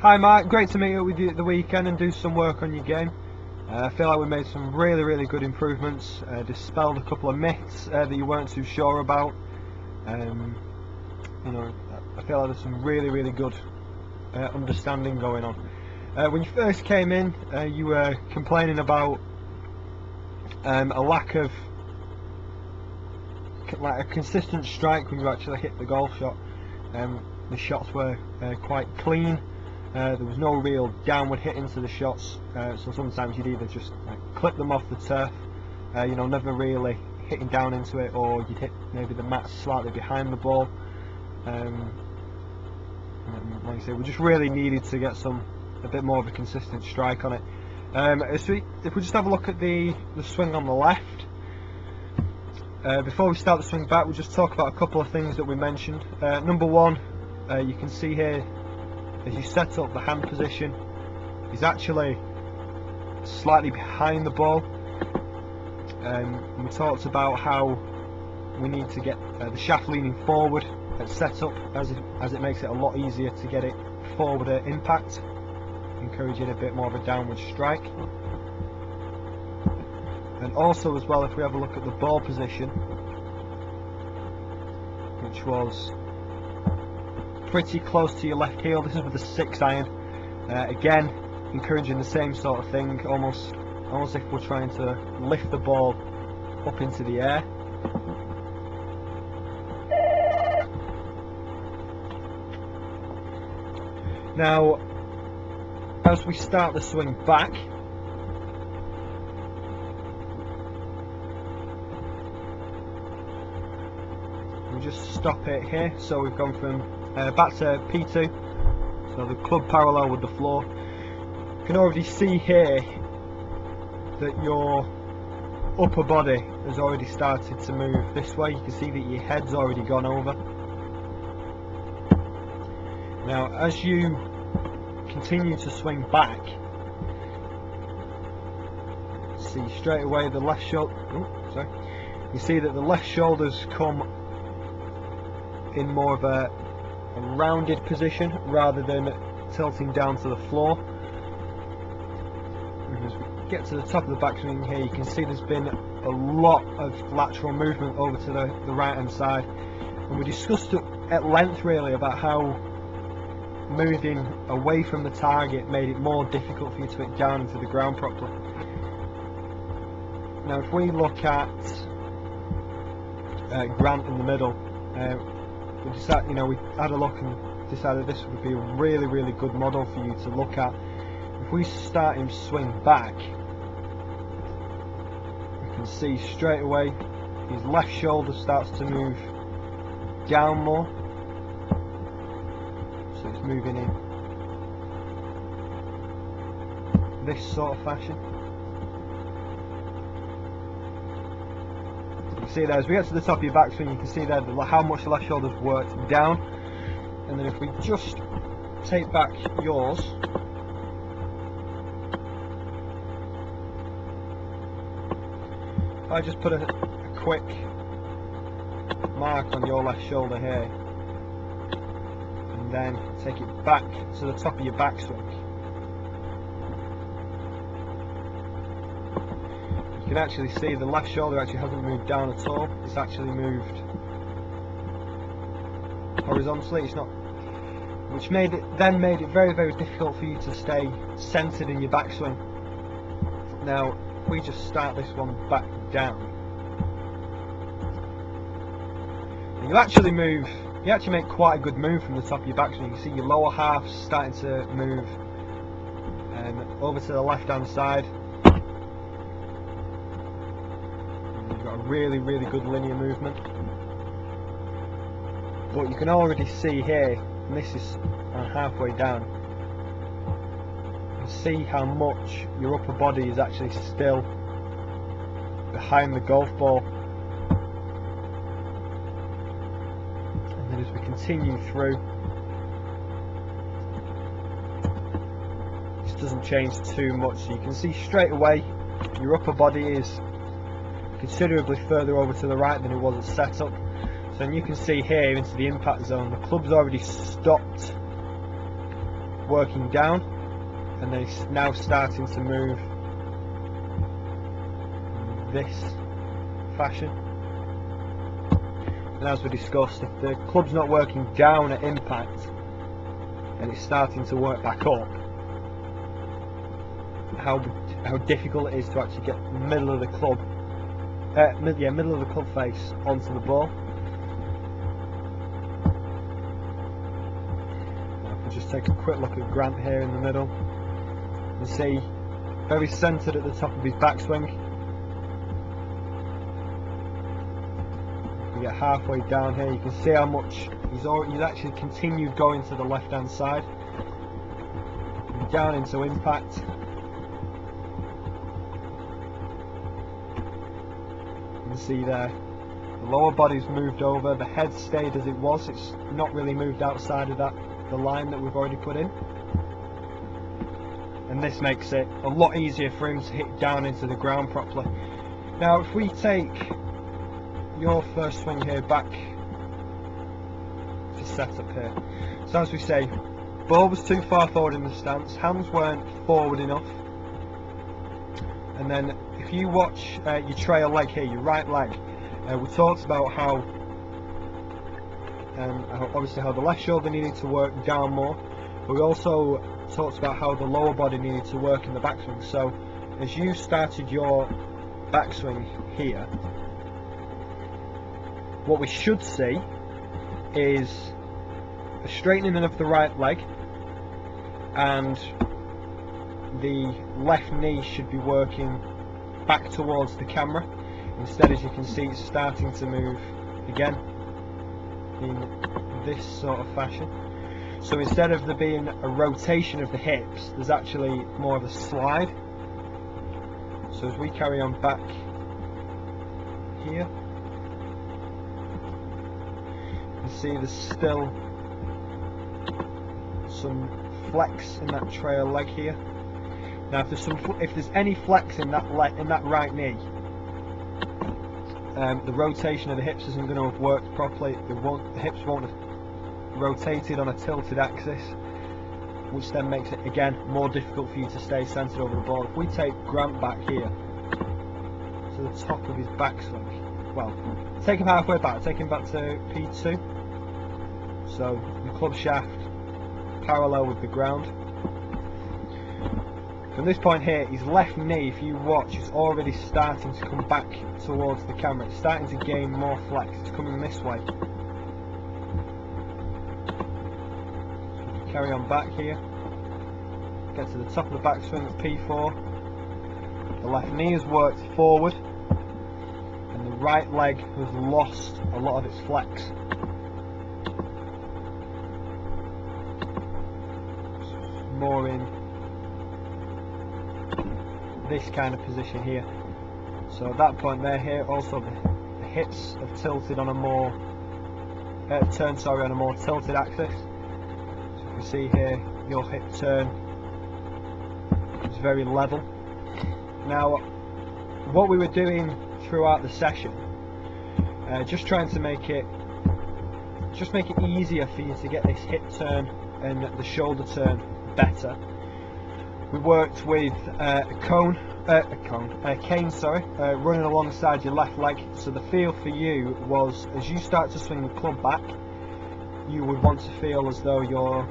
Hi Mark, great to meet up with you at the weekend and do some work on your game. I feel like we made some really good improvements, dispelled a couple of myths that you weren't too sure about. You know, I feel like there's some really good understanding going on. When you first came in, you were complaining about a lack of a consistent strike when you actually hit the golf shot. The shots were quite clean. There was no real downward hit into the shots, so sometimes you'd either just clip them off the turf, you know, never really hitting down into it, or you'd hit maybe the mat slightly behind the ball. Like I say, we just really needed to get a bit more of a consistent strike on it. If we just have a look at the swing on the left, before we start the swing back, we'll just talk about a couple of things that we mentioned. Number one, you can see here, as you set up the hand position, is actually slightly behind the ball. We talked about how we need to get the shaft leaning forward at setup, as it makes it a lot easier to get it forward at impact, encouraging a bit more of a downward strike. And also as well, if we have a look at the ball position, which was pretty close to your left heel, this is with the 6-iron, again encouraging the same sort of thing, almost if we're trying to lift the ball up into the air. Now, as we start the swing back, we just stop it here. So we've gone from back to P2, so the club parallel with the floor. You can already see here that your upper body has already started to move this way. You can see that your head's already gone over. Now, as you continue to swing back, see straight away the left shoulder. You see that the left shoulders come in more of a rounded position rather than tilting down to the floor. And as we get to the top of the backswing here, you can see there's been a lot of lateral movement over to the right hand side, and we discussed at length really about how moving away from the target made it more difficult for you to hit down into the ground properly. Now if we look at Grant in the middle, we decided, we had a look and decided this would be a really good model for you to look at. If we start him swing back, you can see straight away his left shoulder starts to move down more, so it's moving in this sort of fashion. You see there, as we get to the top of your backswing, you can see there how much the left shoulder's worked down. And then if we just take back yours, if I just put a quick mark on your left shoulder here, and then take it back to the top of your backswing, you can actually see the left shoulder actually hasn't moved down at all. It's actually moved horizontally. It's not, which made it very difficult for you to stay centered in your backswing. Now, if we just start this one back down, you actually make quite a good move from the top of your backswing. You see your lower half starting to move over to the left hand side. You've got a really good linear movement. But you can already see here, and this is halfway down, you can see how much your upper body is actually still behind the golf ball. And then as we continue through, this doesn't change too much, so you can see straight away your upper body is considerably further over to the right than it was at setup. So you can see here into the impact zone, the club's already stopped working down, and they're now starting to move this fashion. And as we discussed, if the club's not working down at impact and it's starting to work back up, how difficult it is to actually get the middle of the club, middle of the club face onto the ball. Just take a quick look at Grant here in the middle and see very centred at the top of his backswing. You get halfway down here, you can see how much he's actually continued going to the left hand side, down into impact. You can see there the lower body's moved over, the head stayed as it was, it's not really moved outside of the line that we've already put in, and this makes it a lot easier for him to hit down into the ground properly. Now if we take your first swing here back to set up here, so as we say, ball was too far forward in the stance, hands weren't forward enough, and then if you watch your trail leg here, your right leg, we talked about how obviously how the left shoulder needed to work down more, but we also talked about how the lower body needed to work in the backswing. So as you started your backswing here, what we should see is a straightening of the right leg, and the left knee should be working back towards the camera. Instead, as you can see, it's starting to move again in this sort of fashion. So instead of there being a rotation of the hips, there's actually more of a slide. So as we carry on back here, you can see there's still some flex in that trail leg here. Now if there's any flex in that right knee, the rotation of the hips isn't going to have worked properly. The hips won't have rotated on a tilted axis, which then makes it again more difficult for you to stay centered over the ball. If we take Grant back here to the top of his backswing, well, take him halfway back, take him back to P2, so the club shaft parallel with the ground. From this point here, his left knee, if you watch, is already starting to come back towards the camera. It's starting to gain more flex. It's coming this way. So carry on back here. Get to the top of the backswing at P4. The left knee has worked forward, and the right leg has lost a lot of its flex. More in this kind of position here. So at that point there, here also the hips have tilted on a more turned on a more tilted axis. So you can see here your hip turn is very level. Now what we were doing throughout the session, just trying to make it easier for you to get this hip turn and the shoulder turn better. We worked with a cane, running alongside your left leg. So the feel for you was, as you start to swing the club back, you would want to feel as though your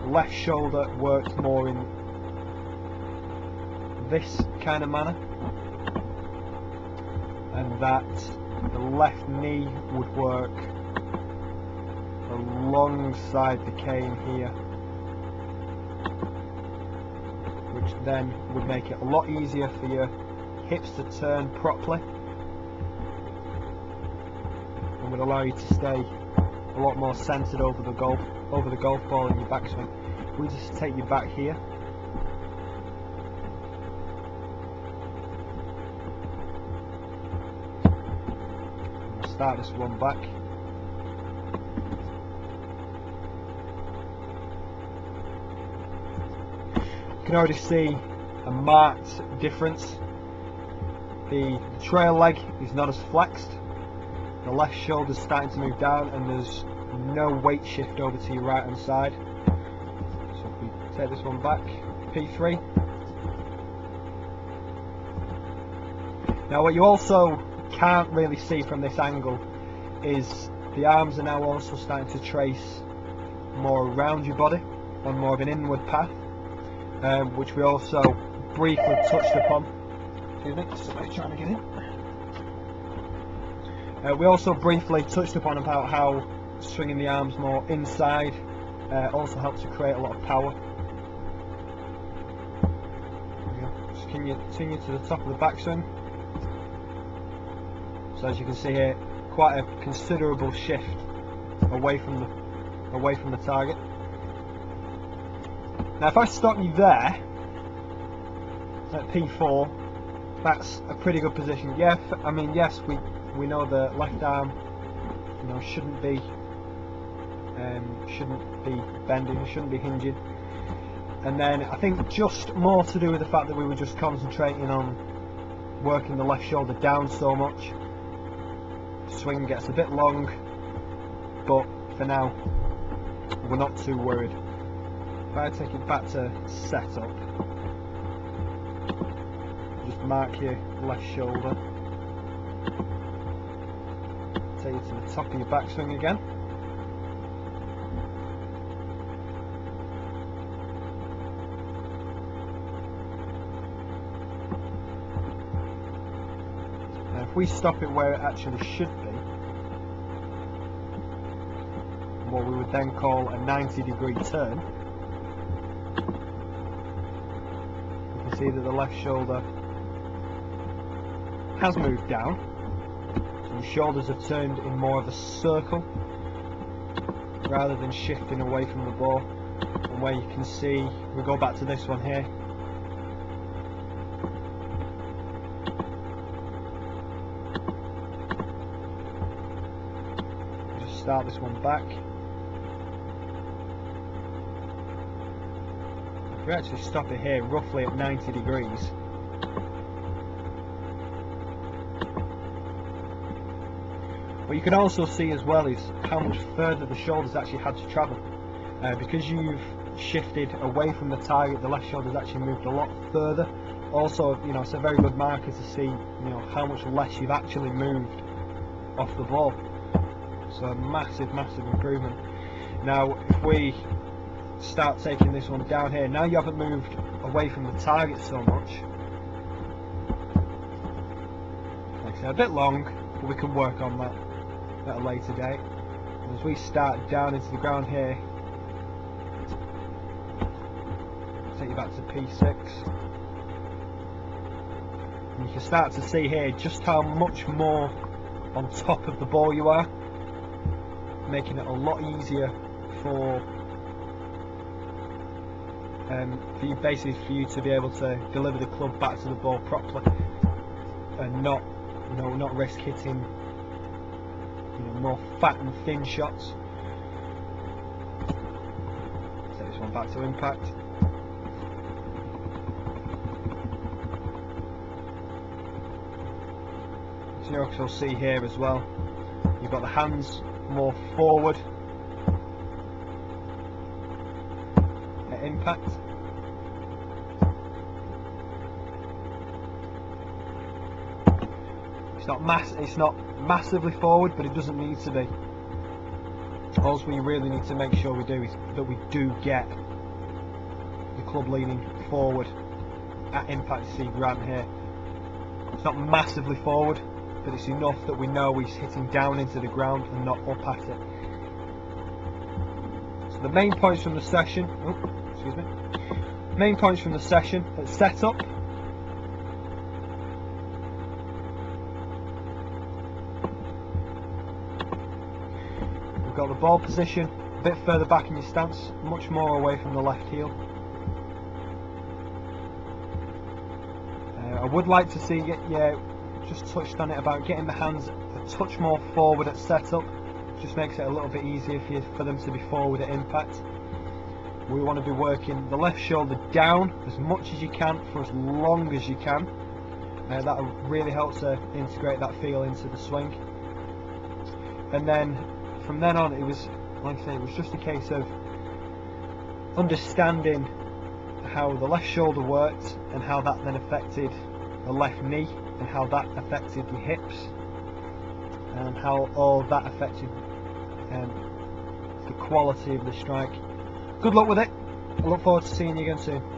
left shoulder worked more in this kind of manner, and that the left knee would work alongside the cane here, which then would make it a lot easier for your hips to turn properly and would allow you to stay a lot more centered over the golf ball in your backswing. We just take you back here. We'll start this one back. You can already see a marked difference. The trail leg is not as flexed, the left shoulder is starting to move down, and there's no weight shift over to your right hand side. Take this one back, P3. Now what you also can't really see from this angle is the arms are now also starting to trace more around your body on more of an inward path, which we also briefly touched upon. Excuse me, somebody trying to get in. We also briefly touched upon about how swinging the arms more inside also helps to create a lot of power. Just continue to the top of the backswing. So as you can see here, quite a considerable shift away from the target. Now if I stop you there at P4, that's a pretty good position. Yeah, I mean, yes, we know the left arm, you know, shouldn't be bending, shouldn't be hinging. And then I think just more to do with the fact that we were just concentrating on working the left shoulder down so much. Swing gets a bit long, but for now we're not too worried. If I take it back to setup, just mark your left shoulder, take it to the top of your backswing again. Now if we stop it where it actually should be, what we would then call a 90-degree turn, you can see that the left shoulder has moved down, so the shoulders have turned in more of a circle rather than shifting away from the ball. And where you can see, we go back to this one here, just start this one back. If we actually stop it here roughly at 90 degrees, what you can also see as well is how much further the shoulders actually had to travel. Because you've shifted away from the target, the left shoulder's actually moved a lot further. Also, you know, it's a very good marker to see, you know, how much less you've actually moved off the ball. So a massive improvement. Now if we start taking this one down here, now you haven't moved away from the target so much. Like I said, a bit long, but we can work on that at a later date. And as we start down into the ground here, take you back to P6, and you can start to see here just how much more on top of the ball you are, making it a lot easier for you to be able to deliver the club back to the ball properly and not risk hitting, you know, more fat and thin shots. Take this one back to impact. So you can see here as well, you've got the hands more forward at impact. It's not massively forward, but it doesn't need to be. All we really need to make sure we do is that we do get the club leaning forward at impact. You see Grant here, it's not massively forward, but it's enough that we know he's hitting down into the ground and not up at it. So the main points from the session, main points from the session at setup. We've got the ball position a bit further back in your stance, much more away from the left heel. I would like to see, just touched on it about getting the hands a touch more forward at setup. Just makes it a little bit easier for them to be forward at impact. We want to be working the left shoulder down as much as you can for as long as you can. That really helps to integrate that feel into the swing. And then from then on, it was, like I say, it was just a case of understanding how the left shoulder worked and how that then affected the left knee and how that affected the hips and how all that affected the quality of the strike. Good luck with it. I look forward to seeing you again soon.